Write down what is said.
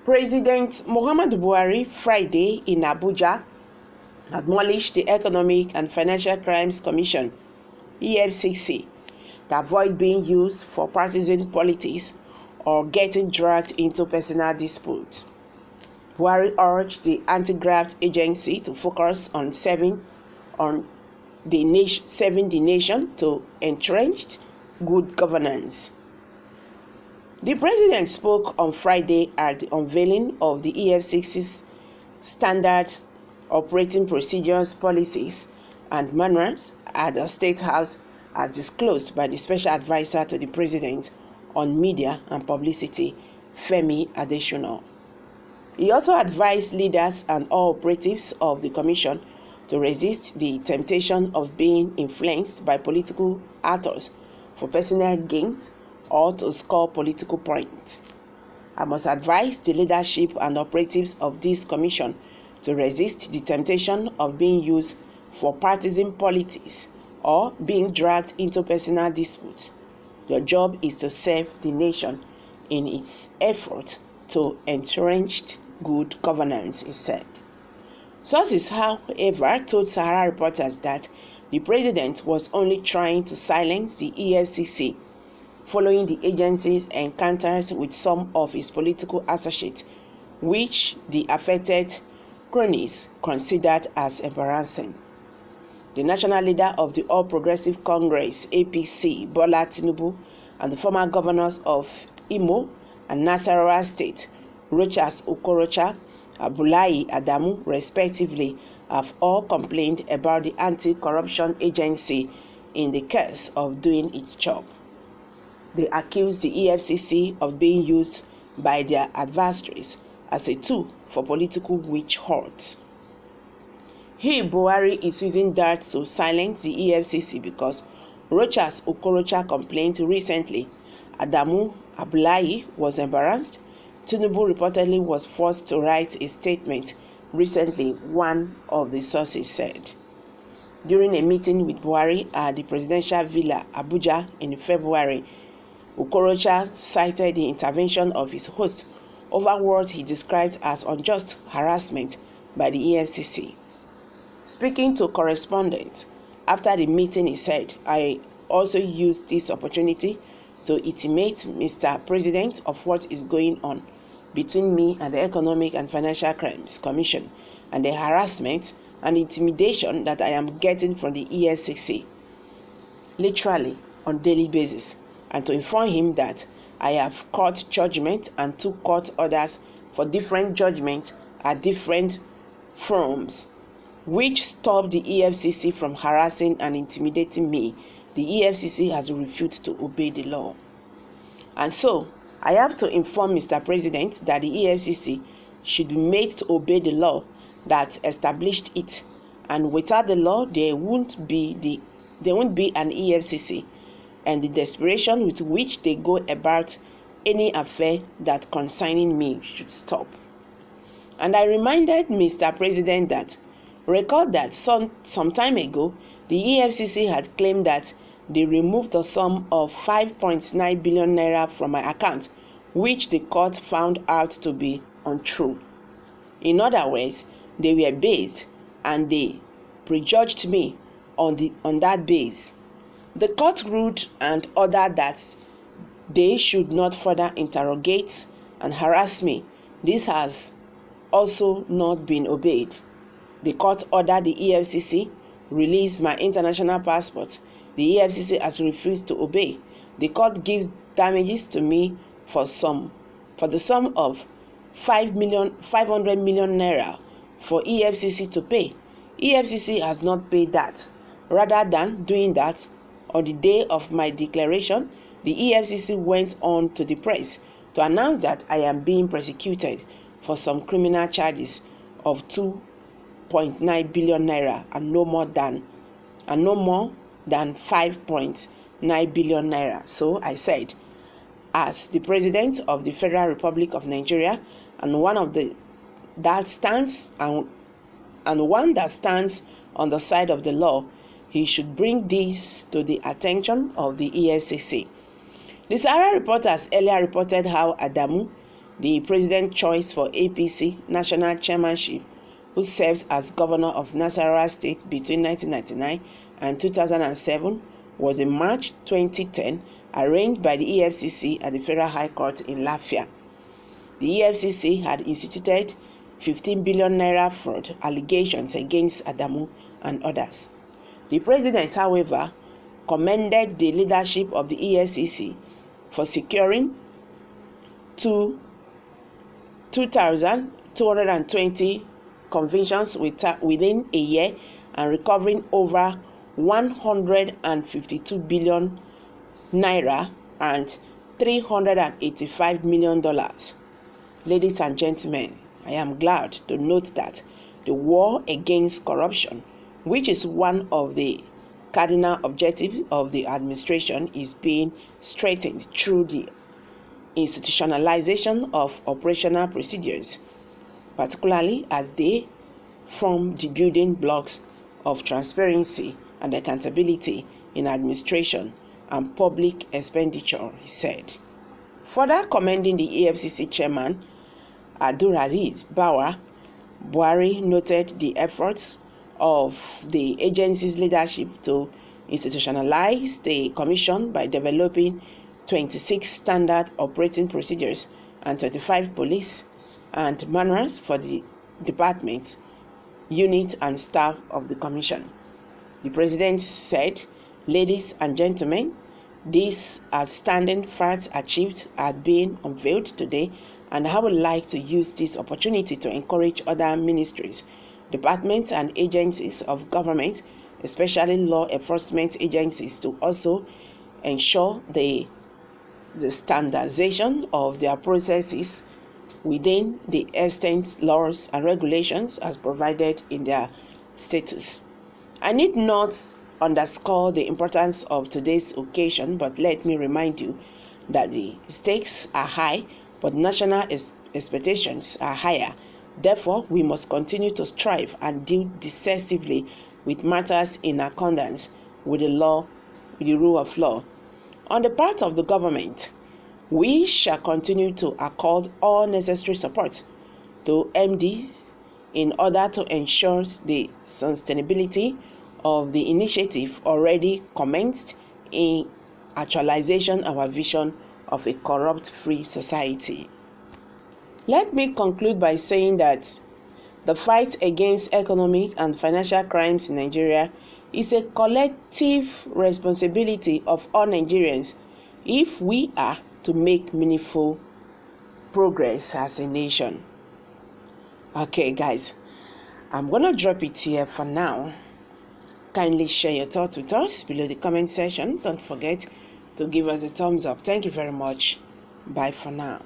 President Muhammadu Buhari Friday in Abuja admonished the Economic and Financial Crimes Commission (EFCC) to avoid being used for partisan politics or getting dragged into personal disputes. Buhari urged the anti-graft agency to focus on saving the nation to entrench good governance. The president spoke on Friday at the unveiling of the EFCC's standard operating procedures, policies, and manuals at the State House, as disclosed by the Special Advisor to the President on Media and Publicity, Femi Adesina. He also advised leaders and all operatives of the Commission to resist the temptation of being influenced by political actors for personal gains or to score political points. I must advise the leadership and operatives of this commission to resist the temptation of being used for partisan politics or being dragged into personal disputes. Your job is to serve the nation in its effort to entrench good governance, he said. Sources, however, told Sahara reporters that the president was only trying to silence the EFCC following the agency's encounters with some of his political associates, which the affected cronies considered as embarrassing. The national leader of the All Progressive Congress (APC), Bola Tinubu, and the former governors of Imo and Nasarawa State, Rochas Okorocha, Abdullahi Adamu, respectively, have all complained about the anti-corruption agency in the case of doing its job. They accused the EFCC of being used by their adversaries as a tool for political witch hunts. Buhari is using that to silence the EFCC because Rochas Okorocha complained recently. Adamu Abdullahi was embarrassed. Tinubu reportedly was forced to write a statement recently, one of the sources said. During a meeting with Buhari at the presidential villa, Abuja, in February, Okorocha cited the intervention of his host over what he described as unjust harassment by the EFCC. Speaking to correspondents after the meeting, he said, "I also used this opportunity to intimate Mr. President of what is going on between me and the Economic and Financial Crimes Commission and the harassment and intimidation that I am getting from the EFCC, literally on daily basis, and to inform him that I have court judgment and 2 court orders for different judgments at different forums, which stop the EFCC from harassing and intimidating me. The EFCC has refused to obey the law. And so, I have to inform Mr. President that the EFCC should be made to obey the law that established it, and without the law, there won't be an EFCC, and the desperation with which they go about any affair that concerning me should stop." And I reminded Mr. President that, recall that some time ago, the EFCC had claimed that they removed the sum of 5.9 billion naira from my account, which the court found out to be untrue. In other words, they were based and they prejudged me on that base. The court ruled and ordered that they should not further interrogate and harass me. This has also not been obeyed. The court ordered the EFCC release my international passport. The EFCC has refused to obey. The court gives damages to me for the sum of 500 million naira for EFCC to pay. EFCC has not paid that. Rather than doing that, on the day of my declaration, the EFCC went on to the press to announce that I am being prosecuted for some criminal charges of 2.9 billion naira and no more than 5.9 billion naira. So I said, as the President of the Federal Republic of Nigeria and one that stands on the side of the law, he should bring this to the attention of the EFCC. The Sahara reporters earlier reported how Adamu the president choice for APC national chairmanship, who serves as governor of Nasarawa State between 1999 and 2007, was in March 2010 arraigned by the EFCC at the Federal High Court in Lafia. The EFCC had instituted 15 billion naira fraud allegations against Adamu and others. The president, however, commended the leadership of the EFCC for securing 2,220 convictions within a year and recovering over 152 billion naira and $385 million. Ladies and gentlemen, I am glad to note that the war against corruption, which is one of the cardinal objectives of the administration, is being strengthened through the institutionalization of operational procedures, particularly as they form the building blocks of transparency and accountability in administration and public expenditure, he said. Further commending the EFCC chairman, Abdulaziz Bawar, Buhari noted the efforts of the agency's leadership to institutionalize the commission by developing 26 standard operating procedures and 25 police and manuals for the departments, units, and staff of the commission. The president said, "Ladies and gentlemen, these outstanding facts achieved are being unveiled today, and I would like to use this opportunity to encourage other ministries, departments, and agencies of government, especially law enforcement agencies, to also ensure the standardization of their processes within the extant laws and regulations as provided in their statutes. I need not underscore the importance of today's occasion, but let me remind you that the stakes are high, but national expectations are higher. Therefore, we must continue to strive and deal decisively with matters in accordance with the law, with the rule of law. On the part of the government, we shall continue to accord all necessary support to MD in order to ensure the sustainability of the initiative already commenced in actualization of our vision of a corrupt-free society. Let me conclude by saying that the fight against economic and financial crimes in Nigeria is a collective responsibility of all Nigerians if we are to make meaningful progress as a nation. Okay, guys, I'm going to drop it here for now. Kindly share your thoughts with us below the comment section. Don't forget to give us a thumbs up. Thank you very much. Bye for now.